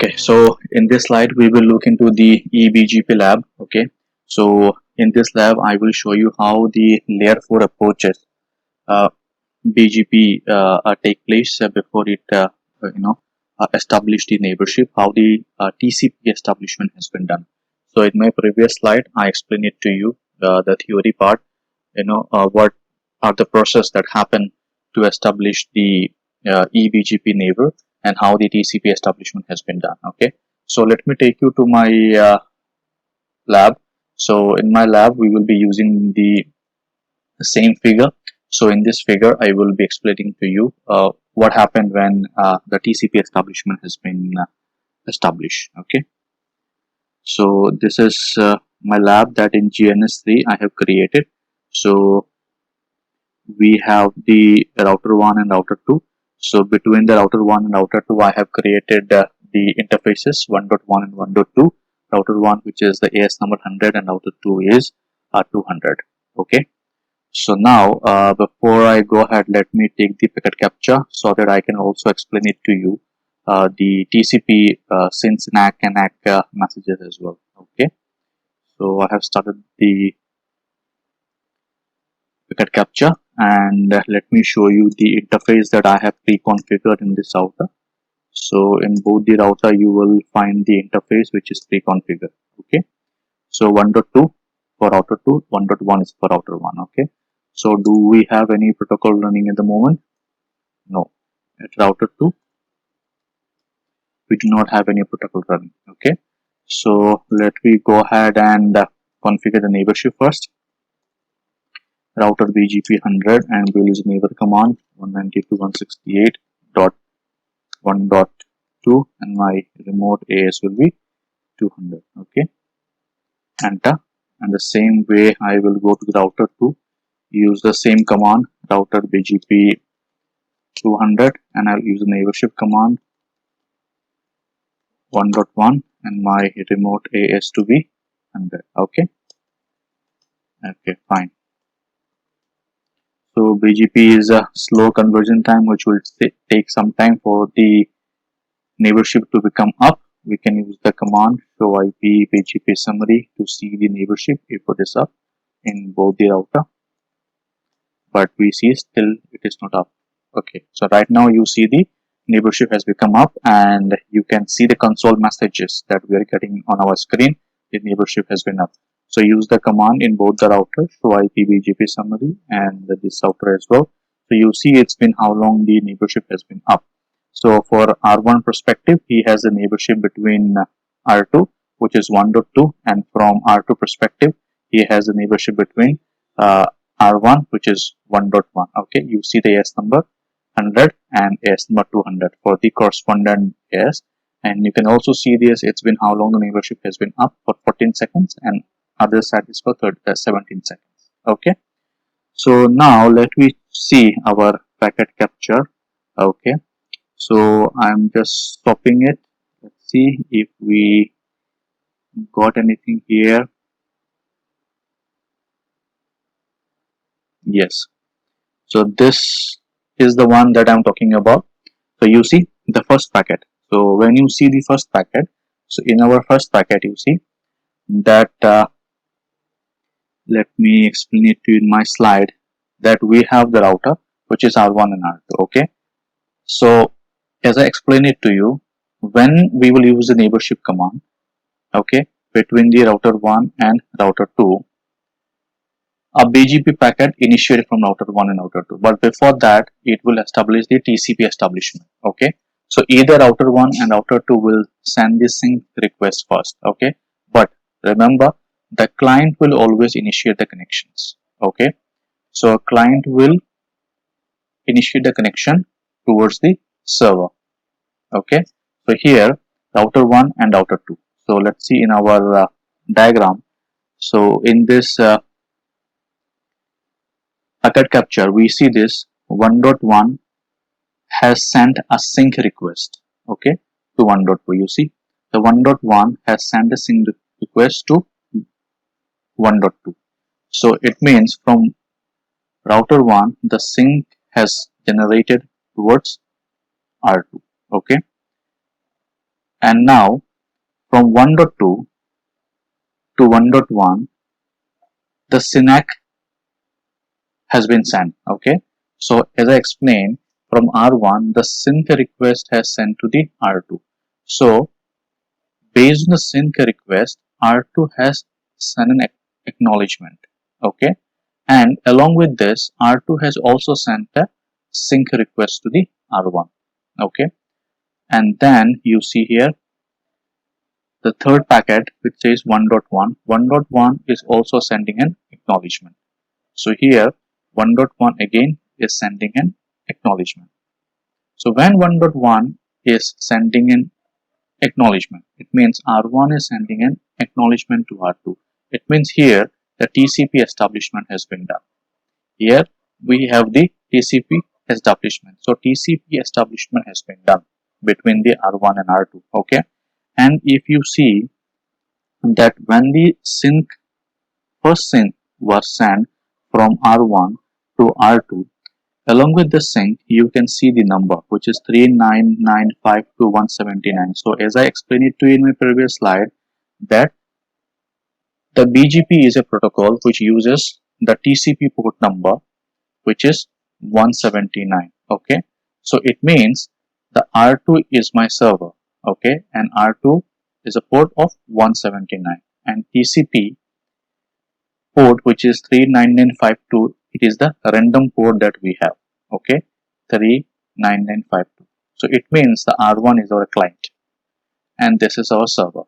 Okay, so in this slide we will look into the eBGP lab. Okay, so in this lab I will show you how the layer 4 approaches uh, BGP take place before it establish the neighborship, how the TCP establishment has been done. So in my previous slide I explained it to you, the theory part, what are the process that happen to establish the eBGP neighbor and how the TCP establishment has been done. Okay, so let me take you to my lab. So in my lab we will be using the same figure. So in this figure I will be explaining to you what happened when the TCP establishment has been established. Okay, so this is my lab that in GNS3 I have created. So we have the router 1 and router 2. So between the router 1 and router 2 I have created the interfaces 1.1 and 1.2. Router 1 which is the AS number 100 and router 2 is 200. Okay, so now before I go ahead, let me take the packet capture so that I can also explain it to you, the TCP SYN ACK and ACK messages as well. Okay, so I have started the packet capture and let me show you the interface that I have pre-configured in this router. So in both the router you will find the interface which is pre-configured. Okay, so 1.2 for router 2, 1.1 is for router 1. Okay, so do we have any protocol running at the moment? No. At router 2 we do not have any protocol running. Okay, so let me go ahead and configure the neighborship first. Router BGP 100 and we'll use neighbor command 192.168.1.2 and my remote AS will be 200. Okay, enter, and the same way I will go to the router 2, use the same command router BGP 200 and I'll use the neighborship command 1.1 and my remote AS to be 100. Okay, fine. So BGP is a slow conversion time which will take some time for the neighborship to become up. We can use the command show IP BGP summary to see the neighborship if it is up in both the router, but we see still it is not up. Okay, so right now you see the neighborship has become up and you can see the console messages that we are getting on our screen. The neighborship has been up. So use the command in both the routers, show IP BGP summary and this router as well. So you see it's been how long the neighborship has been up. So for R1 perspective, he has a neighborship between R2 which is 1.2 and from R2 perspective, he has a neighborship between R1 which is 1.1. Okay, you see the AS number 100 and AS number 200 for the correspondent AS, and you can also see this it's been how long the neighborship has been up for 14 seconds and other side is for 17 seconds. Okay, so now let me see our packet capture. Okay, so I'm just stopping it. Let's see if we got anything here. Yes, so this is the one that I'm talking about. So you see the first packet. So when you see the first packet, so in our first packet you see that let me explain it to you in my slide, that we have the router which is R1 and R2. Okay, so as I explain it to you, when we will use the neighborship command, okay, between the router 1 and router 2, a BGP packet initiated from router 1 and router 2, but before that it will establish the TCP establishment. Okay, so either router 1 and router 2 will send the sync request first. Okay, but remember the client will always initiate the connections. Okay, so a client will initiate the connection towards the server. Okay, so here router 1 and router 2. So let's see in our diagram. So in this packet capture we see this 1.1 has sent a sync request, okay, to 1.2. You see the 1.1 has sent a sync request to 1.2. So it means from router 1 the sync has generated towards R2. Okay, And now from 1.2 to 1.1, the SYNAC has been sent. Okay, so as I explained, from R1 the sync request has sent to the R2. So based on the sync request, R2 has sent an acknowledgement. Okay, and along with this, R2 has also sent a sync request to the R1. Okay, and then you see here the third packet which says 1.1. 1.1 is also sending an acknowledgement. So here 1.1 again is sending an acknowledgement. So when 1.1 is sending an acknowledgement, it means R1 is sending an acknowledgement to R2. It means here the TCP establishment has been done. Here we have the TCP establishment. So TCP establishment has been done between the R1 and R2. Okay, and if you see that when the first sync was sent from R1 to R2, along with the sync, you can see the number which is 39952.179. So as I explained it to you in my previous slide, that the BGP is a protocol which uses the TCP port number which is 179. Okay, so it means the R2 is my server. Okay, and R2 is a port of 179, and TCP port which is 39952, it is the random port that we have. Okay, 39952. So it means the R1 is our client and this is our server.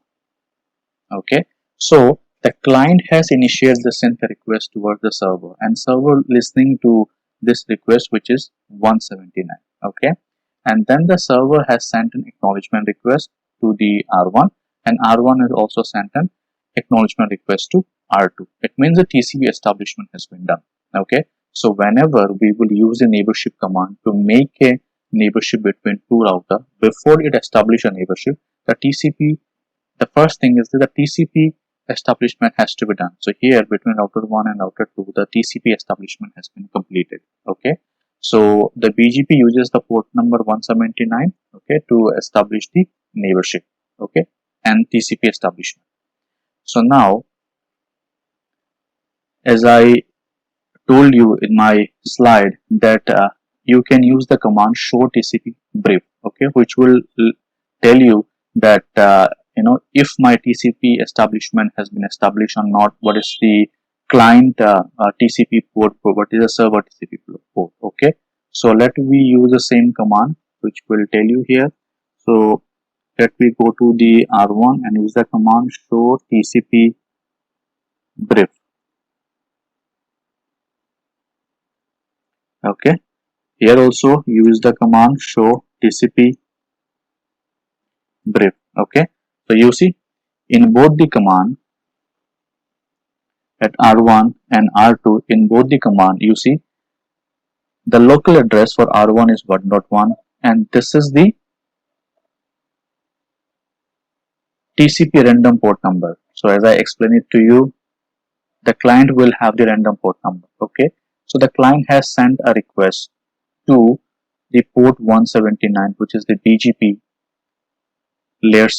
Okay, so the client has initiated the send request towards the server, and server listening to this request which is 179. Okay, and then the server has sent an acknowledgement request to the R1, and R1 has also sent an acknowledgement request to R2. It means the TCP establishment has been done. Okay, so whenever we will use the neighborship command to make a neighborship between two routers, before it establish a neighborship, the first thing is that the TCP establishment has to be done. So here between router 1 and router 2, the TCP establishment has been completed. Okay, so the BGP uses the port number 179, okay, to establish the neighborship, okay, and TCP establishment. So now, as I told you in my slide, that you can use the command show TCP brief, okay, which will tell you that if my TCP establishment has been established or not, what is the client TCP port, what is the server TCP port. Okay, so let we use the same command which will tell you here. So let me go to the R1 and use the command show TCP brief. Okay, here also use the command show TCP brief. Okay, so you see in both the command at R1 and R2, in both the command you see the local address for R1 is 1.1 and this is the TCP random port number. So as I explained it to you, the client will have the random port number. Okay, so the client has sent a request to the port 179, which is the BGP layer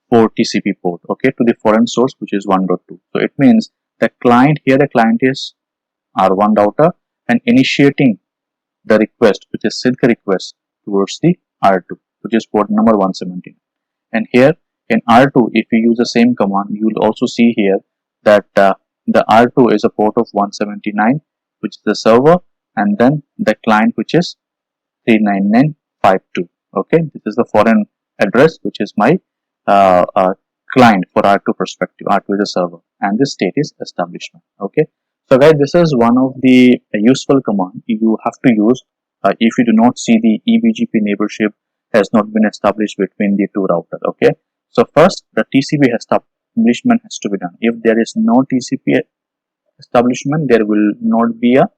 4 TCP port, okay, to the foreign source which is 1.2. So it means the client here, the client is R1 router and initiating the request, which is sync request, towards the R2, which is port number 179. And here in R2, if you use the same command, you will also see here that the R2 is a port of 179, which is the server, and then the client which is 39952. Okay, this is the foreign address which is my client for R2 perspective. R2 is a server, and this state is establishment. Okay, so guys, this is one of the useful command you have to use if you do not see the eBGP neighborship has not been established between the two routers. Okay, so first the TCP establishment has to be done. If there is no TCP establishment, there will not be a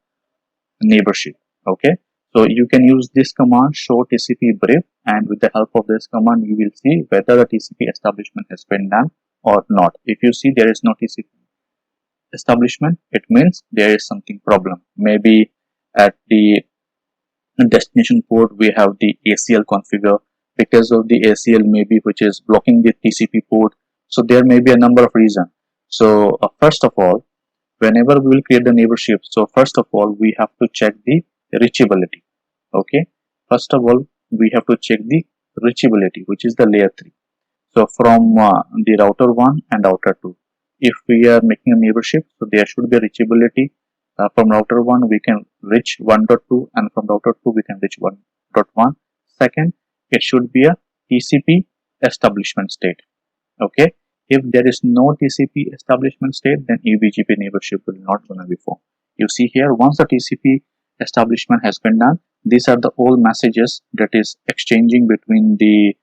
neighborship. Okay, so you can use this command show TCP brief, and with the help of this command you will see whether the TCP establishment has been done or not. If you see there is no TCP establishment, it means there is something problem. Maybe at the destination port we have the ACL configure because of the ACL maybe which is blocking the TCP port. So there may be a number of reasons. So first of all, whenever we will create the neighborship, so first of all we have to check the reachability. Okay, first of all we have to check the reachability, which is the layer 3. So from the router 1 and router 2, if we are making a neighborship, so there should be a reachability. From router 1 we can reach 1.2, and from router 2 we can reach 1.1. Second, it should be a TCP establishment state. Okay, if there is no TCP establishment state, then eBGP neighborship will not gonna be formed. You see here, once the TCP establishment has been done, these are the all messages that is exchanging between the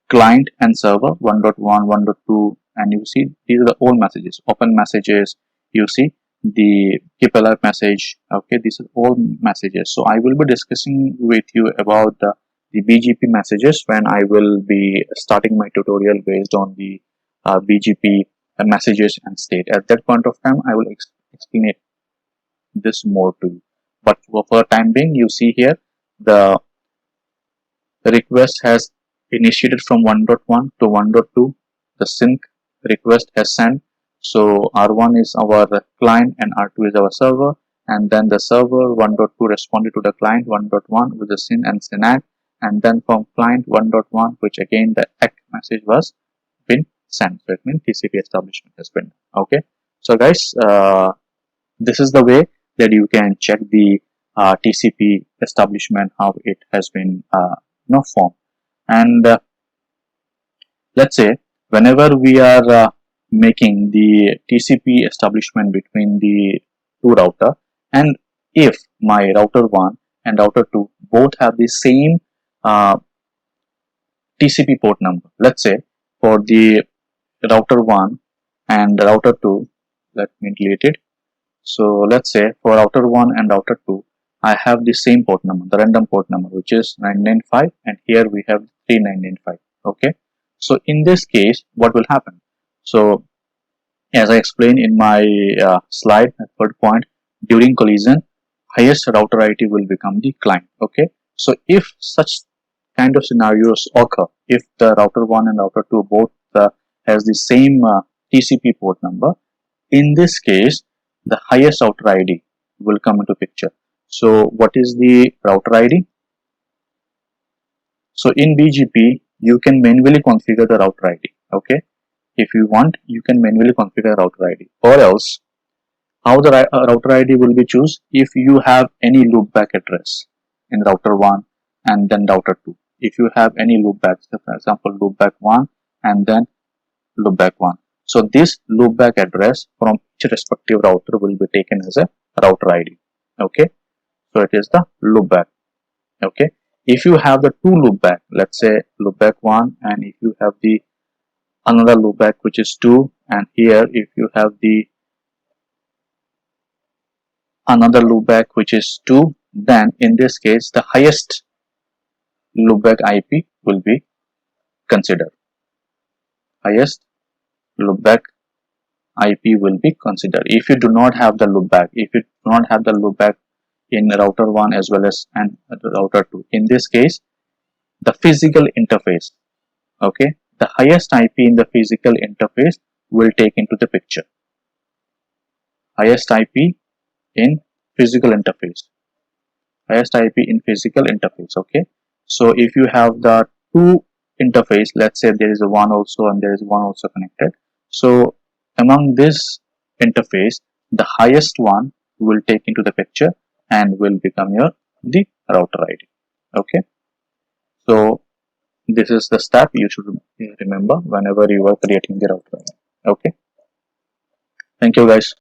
client and server 1.1, 1.2, and you see these are the all messages, open messages. You see the keep alive message. Okay, these are all messages. So I will be discussing with you about the BGP messages when I will be starting my tutorial based on the BGP messages and state. At that point of time, I will explain it this more to you. But for the time being, you see here the request has initiated from 1.1 to 1.2. The sync request has sent. So R1 is our client and R2 is our server, and then the server 1.2 responded to the client 1.1 with the SYN and SYNACK, and then from client 1.1, which again the ACK message was been sent. So it means TCP establishment has been done. Okay, so guys, this is the way that you can check the TCP establishment, how it has been formed. And let's say whenever we are making the TCP establishment between the two router, and if my router 1 and router 2 both have the same TCP port number, let's say for the router 1 and router 2, let me delete it. So let's say for router 1 and router 2, I have the same port number, the random port number, which is 995, and here we have 3995. Okay, so in this case, what will happen? So as I explained in my slide at third point, during collision, highest router ID will become the client. Okay, so if such kind of scenarios occur, if the router 1 and router 2 both has the same TCP port number, in this case, the highest router ID will come into picture. So what is the router ID? So in BGP, you can manually configure the router ID. Okay, if you want, you can manually configure router ID, or else how the router ID will be choose if you have any loopback address in router 1 and then router 2. If you have any loopback, so for example, loopback 1 and then loopback 1. So this loopback address from each respective router will be taken as a router ID. Okay, so it is the loopback. Okay, if you have the two loopback, let's say loopback 1, and if you have the another loopback which is 2, and here if you have the another loopback which is 2, then in this case the highest loopback IP will be considered. Highest loopback IP will be considered. If you do not have the loopback, if you do not have the loopback in router 1 as well as and router 2, in this case the physical interface, okay, the highest IP in the physical interface will take into the picture. Highest IP in physical interface. Highest IP in physical interface. Okay, so if you have the two interface, let's say there is a one also and there is one also connected, so among this interface the highest one will take into the picture and will become your the router ID. Okay, so this is the step you should remember whenever you are creating the router ID. Okay, thank you guys.